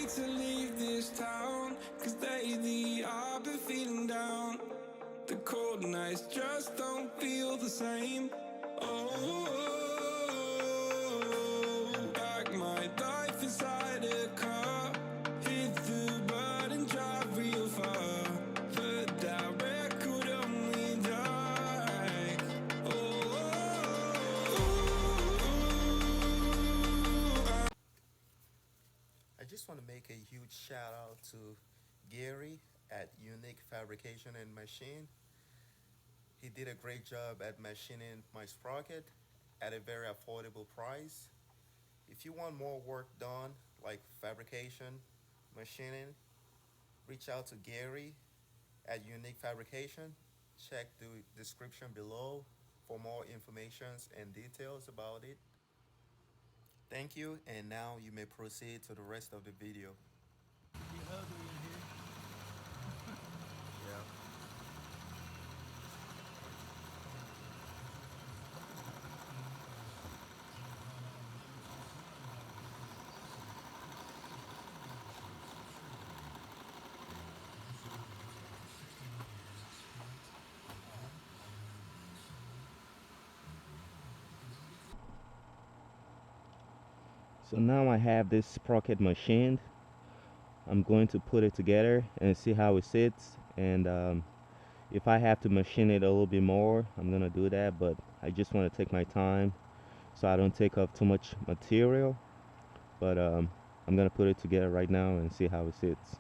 wait to leave this town, 'cause lately I've been feeling down. The cold nights just don't feel the same. Oh, like my life inside a car, hit the button, drive real far. Put that record on me like, I just want to make a huge shout out to Gary at Unique Fabrication and Machine. He did a great job at machining my sprocket at a very affordable price. If you want more work done, like fabrication, machining, reach out to Gary at Unique Fabrication. Check the description below for more information and details about it. Thank you, and now you may proceed to the rest of the video. Yeah. So now I have this sprocket machined. I'm going to put it together and see how it sits, and if I have to machine it a little bit more, I'm gonna do that, but I just want to take my time so I don't take up too much material. But I'm gonna put it together right now and see how it sits.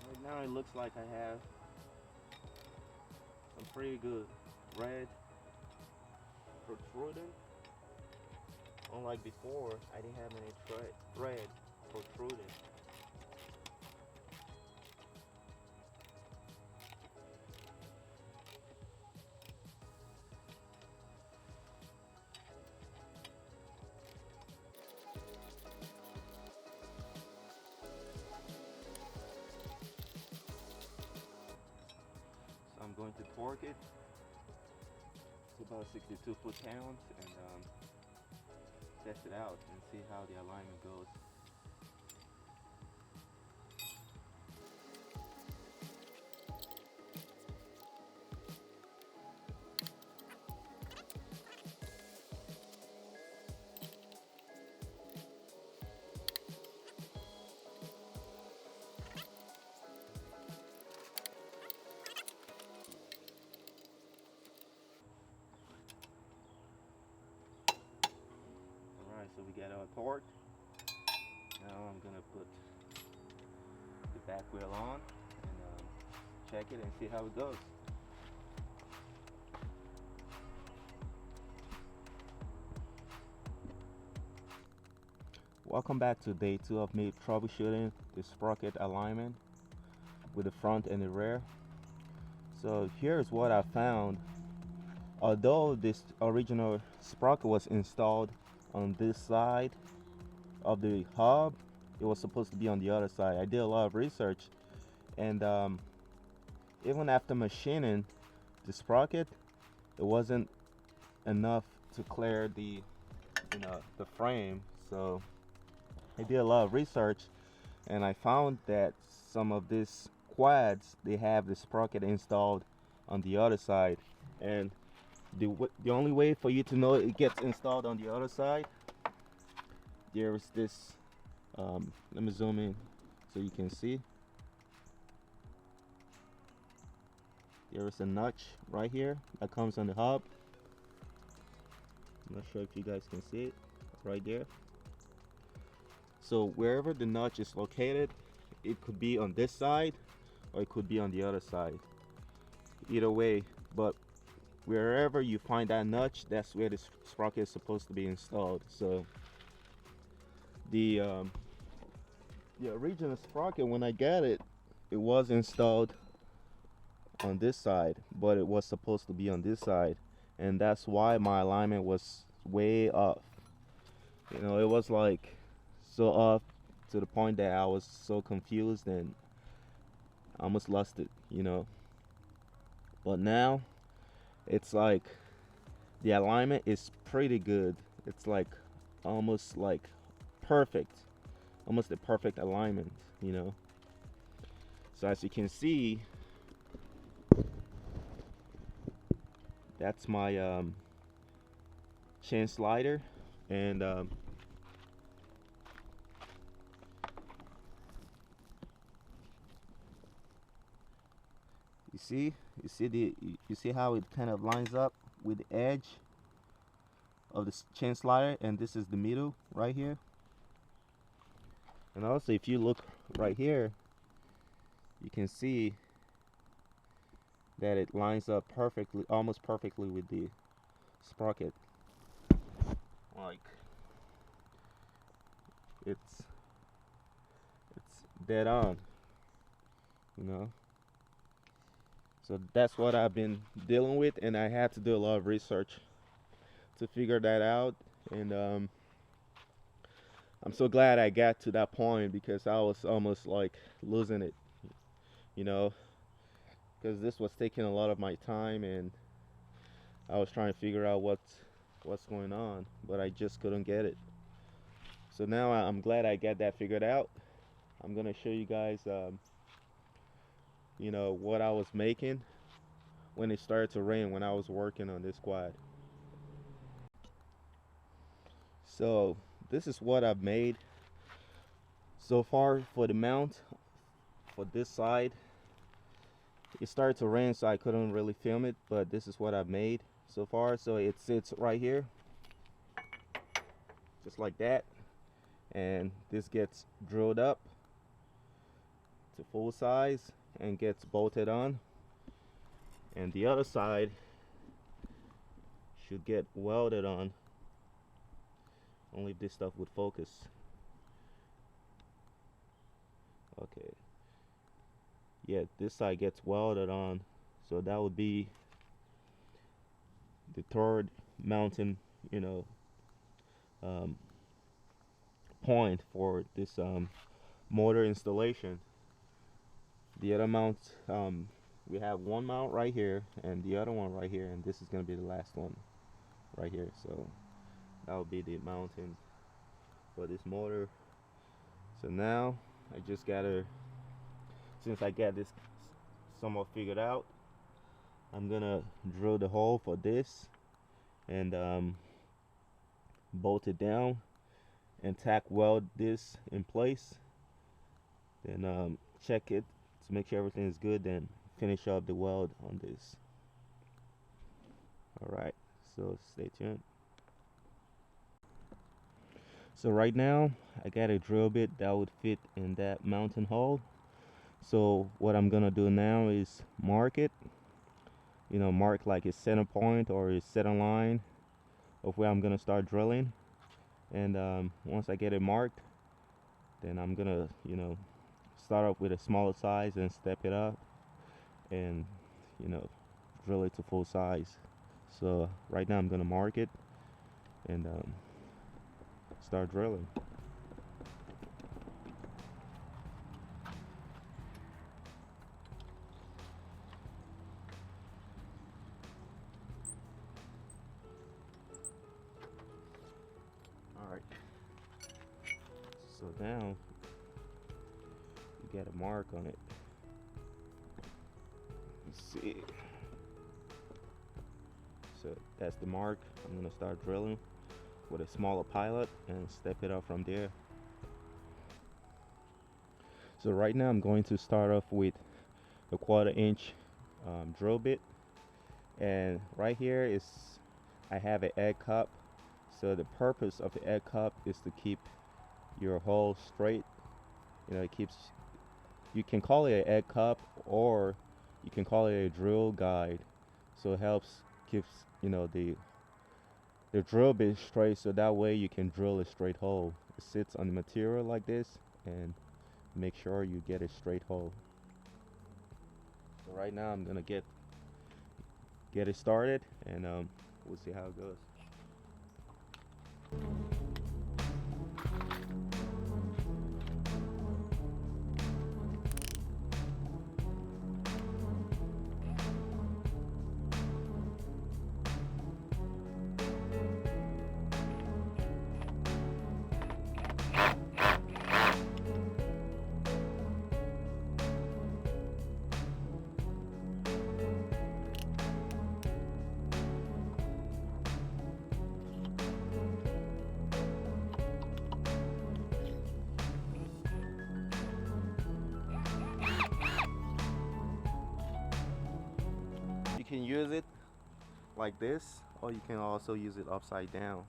Right now it looks like I have some pretty good red protruding. Unlike before, I didn't have any red protruding. So I'm going to torque it to about 62 foot-pounds and test it out and see how the alignment goes. Alright, so we got our torque. Now I'm gonna put the back wheel on and check it and see how it goes. Welcome back to day 2 of me troubleshooting the sprocket alignment with the front and the rear. So here's what I found. Although this original sprocket was installed on this side of the hub, it was supposed to be on the other side. I did a lot of research, and even after machining the sprocket, it wasn't enough to clear the the frame. So I did a lot of research, and I found that some of these quads, they have the sprocket installed on the other side, and the only way for you to know it gets installed on the other side, there is this, let me zoom in so you can see. There is a notch right here that comes on the hub. I'm not sure if you guys can see it right there. So wherever the notch is located, it could be on this side or it could be on the other side. Either way, but wherever you find that notch, that's where this sprocket is supposed to be installed. So the original sprocket, when I got it, it was installed on this side, but it was supposed to be on this side, and that's why my alignment was way off. You know, it was like so off to the point that I was so confused and I almost lost it, you know. But now it's like the alignment is pretty good. It's like almost like perfect, almost the perfect alignment, you know. So as you can see, that's my chain slider, and you see how it kind of lines up with the edge of the chain slider, and this is the middle right here. And also, if you look right here, you can see that it lines up perfectly, almost perfectly with the sprocket. Like it's dead on, you know. So that's what I've been dealing with, and I had to do a lot of research to figure that out. And I'm so glad I got to that point, because I was almost like losing it, you know, because this was taking a lot of my time, and I was trying to figure out what's going on, but I just couldn't get it. So now I'm glad I got that figured out. I'm gonna show you guys you know, what I was making when it started to rain, when I was working on this quad. So this is what I've made so far for the mount for this side. It started to rain, so I couldn't really film it, but this is what I've made so far. So it sits right here, just like that, and this gets drilled up to full size and gets bolted on, and the other side should get welded on. Only if this stuff would focus. Okay, yeah, this side gets welded on, so that would be the third mounting, you know, point for this motor installation. The other mount, we have one mount right here and the other one right here, and this is going to be the last one right here. So that will be the mounting for this motor. So now I just gotta, since I got this somewhat figured out, I'm gonna drill the hole for this and bolt it down and tack weld this in place, then check it to make sure everything is good, then finish up the weld on this. Alright, so stay tuned. So right now I got a drill bit that would fit in that mounting hole. So what I'm gonna do now is mark it, you know, mark like a center point or a center line of where I'm gonna start drilling. And once I get it marked, then I'm gonna, you know, start off with a smaller size and step it up and, you know, drill it to full size. So right now I'm gonna mark it and start drilling. Alright, so now you get a mark on it. Let's see. So that's the mark. I'm gonna start drilling with a smaller pilot and step it up from there. So right now I'm going to start off with a 1/4 inch drill bit, and right here is I have an egg cup. So the purpose of the egg cup is to keep your hole straight. You know, it keeps, you can call it an egg cup or you can call it a drill guide. So it helps keeps, you know, the drill bit straight, so that way you can drill a straight hole. It sits on the material like this and make sure you get a straight hole. So right now I'm gonna get it started, and we'll see how it goes. You can use it like this, or you can also use it upside down.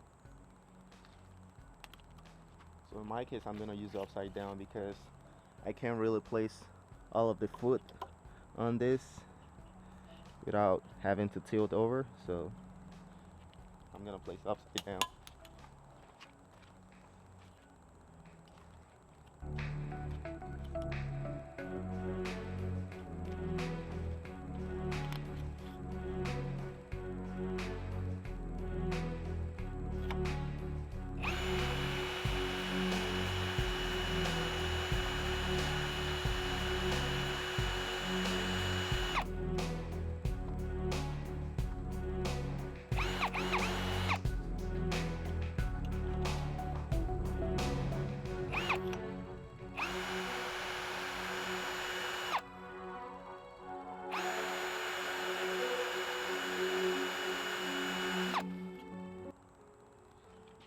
So in my case, I'm gonna use it upside down because I can't really place all of the foot on this without having to tilt over. So I'm gonna place it upside down.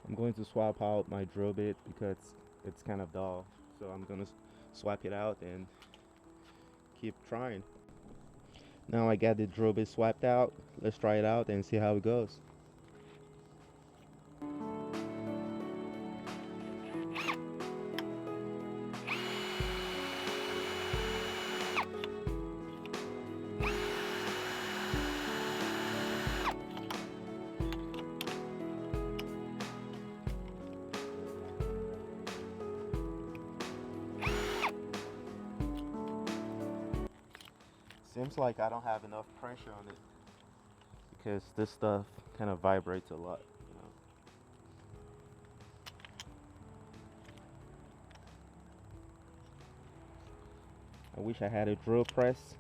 I'm going to swap out my drill bit because it's kind of dull. So I'm gonna swap it out and keep trying. Now I got the drill bit swapped out. Let's try it out and see how it goes. Seems like I don't have enough pressure on it because this stuff kind of vibrates a lot, you know. I wish I had a drill press,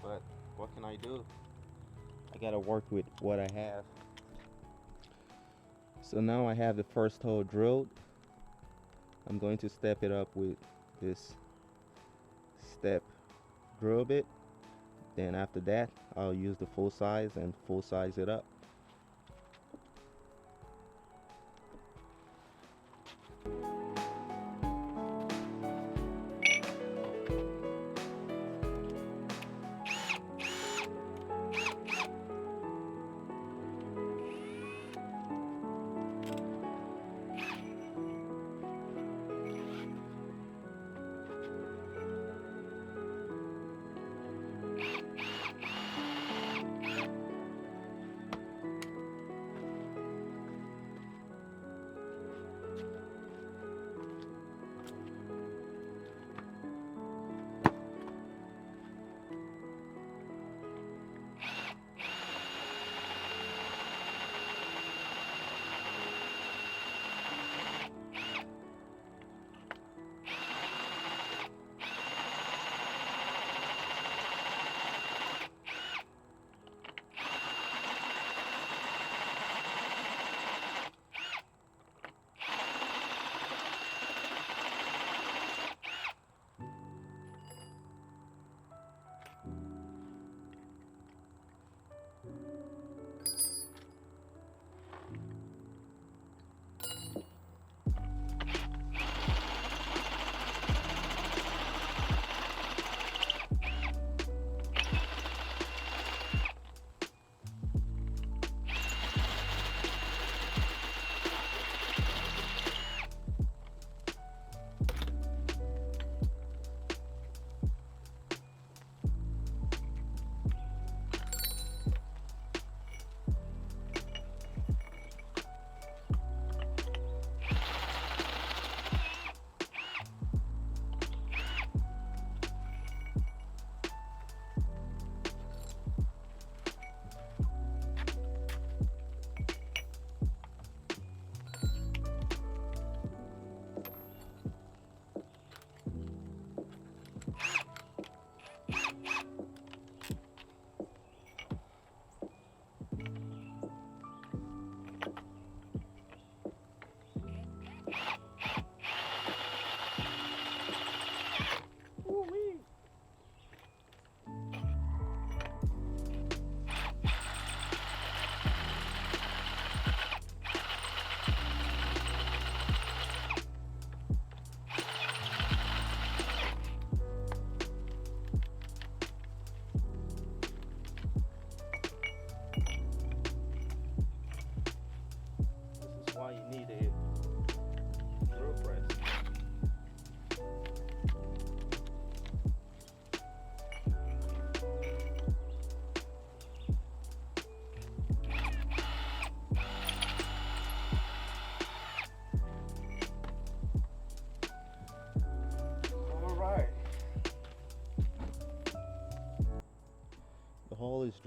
but what can I do? I gotta work with what I have. So now I have the first hole drilled. I'm going to step it up with this step drill bit. Then after that, I'll use the full size and full size it up.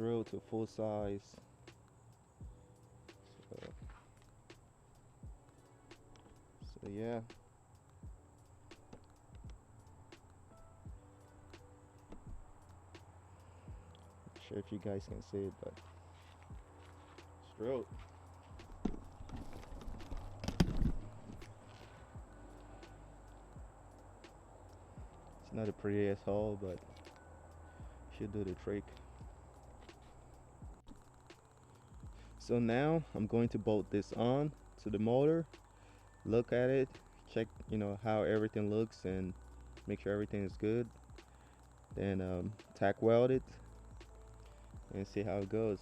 drill to full size. So yeah. Not sure if you guys can see it, but it's drilled. It's not the prettiest hole, but should do the trick. So now I'm going to bolt this on to the motor, look at it, check how everything looks and make sure everything is good. Then tack weld it and see how it goes.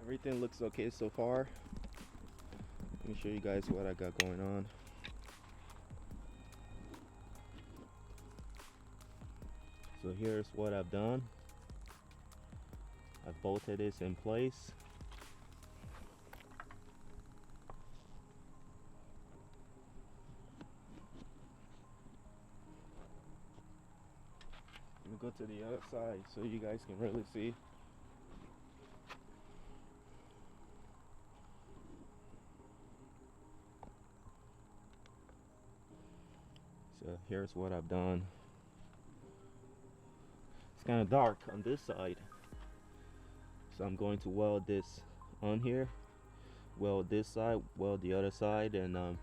Everything looks okay so far. Let me show you guys what I got going on. So here's what I've done. I've bolted this in place. Let me go to the other side so you guys can really see. So here's what I've done. It's kind of dark on this side, so I'm going to weld this on here, weld this side, weld the other side, and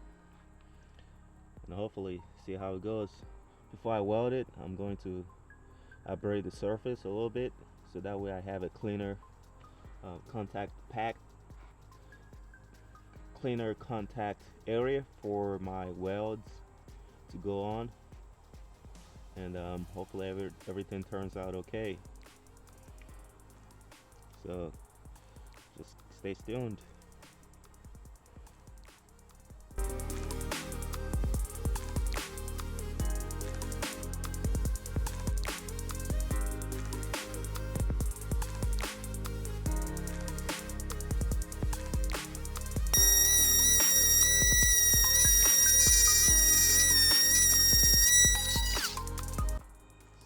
hopefully see how it goes. Before I weld it, I'm going to abrade the surface a little bit, so that way I have a cleaner contact area for my welds to go on, and hopefully everything turns out okay. So just stay tuned.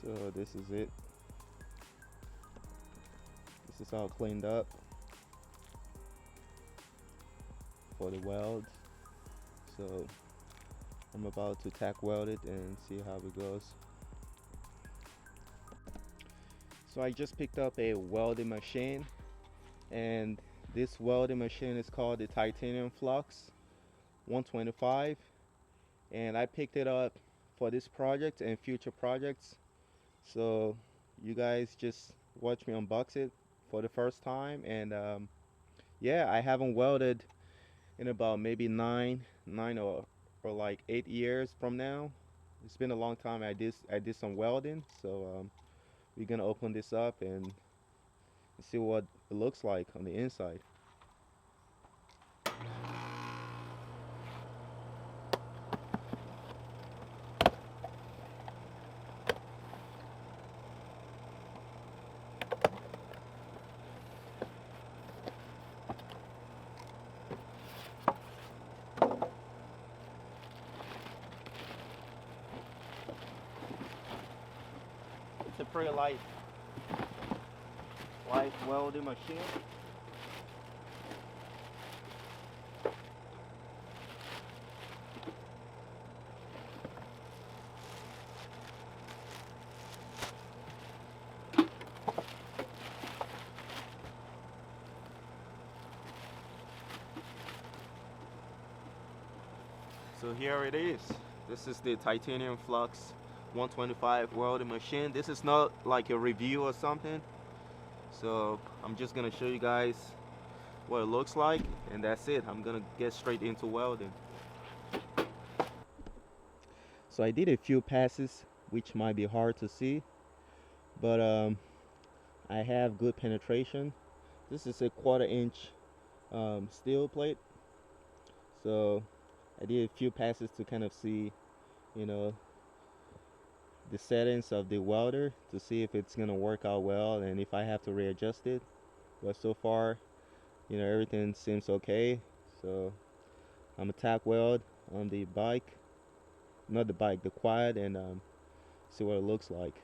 So this is it. This is all cleaned up for the welds. So I'm about to tack weld it and see how it goes. So I just picked up a welding machine, and this welding machine is called the Titanium Flux 125, and I picked it up for this project and future projects. So you guys just watch me unbox it for the first time, and yeah, I haven't welded in about maybe nine or like 8 years from now. It's been a long time. I did some welding, so we're gonna open this up and see what it looks like on the inside. pretty light welding machine. So here it is. This is the titanium flux 125 welding machine. This is not like a review or something. So I'm just gonna show you guys what it looks like, and that's it. I'm gonna get straight into welding. So I did a few passes, which might be hard to see, but I have good penetration. This is a 1/4 inch steel plate, so I did a few passes to kind of see, you know, the settings of the welder to see if it's gonna work out well and if I have to readjust it. But so far, you know, everything seems okay. So I'm gonna tack weld on the bike, not the bike, the quad, and see what it looks like.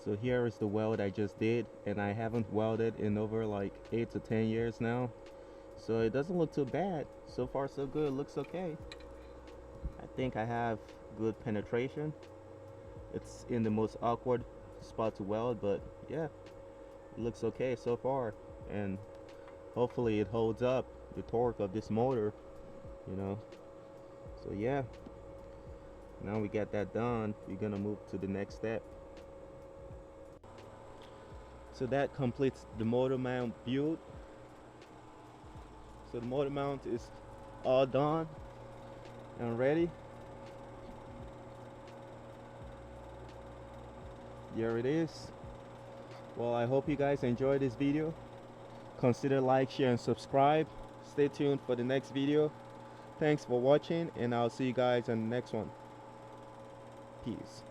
So here is the weld I just did, and I haven't welded in over like 8 to 10 years now. So it doesn't look too bad. So far so good, looks okay. I think I have good penetration. It's in the most awkward spot to weld, but yeah, it looks okay so far. And hopefully it holds up the torque of this motor, you know. So yeah, now we got that done, we're gonna move to the next step. So that completes the motor mount build. So the motor mount is all done and ready. There it is. Well, I hope you guys enjoyed this video. Consider like, share, and subscribe. Stay tuned for the next video. Thanks for watching, and I'll see you guys on the next one. Peace.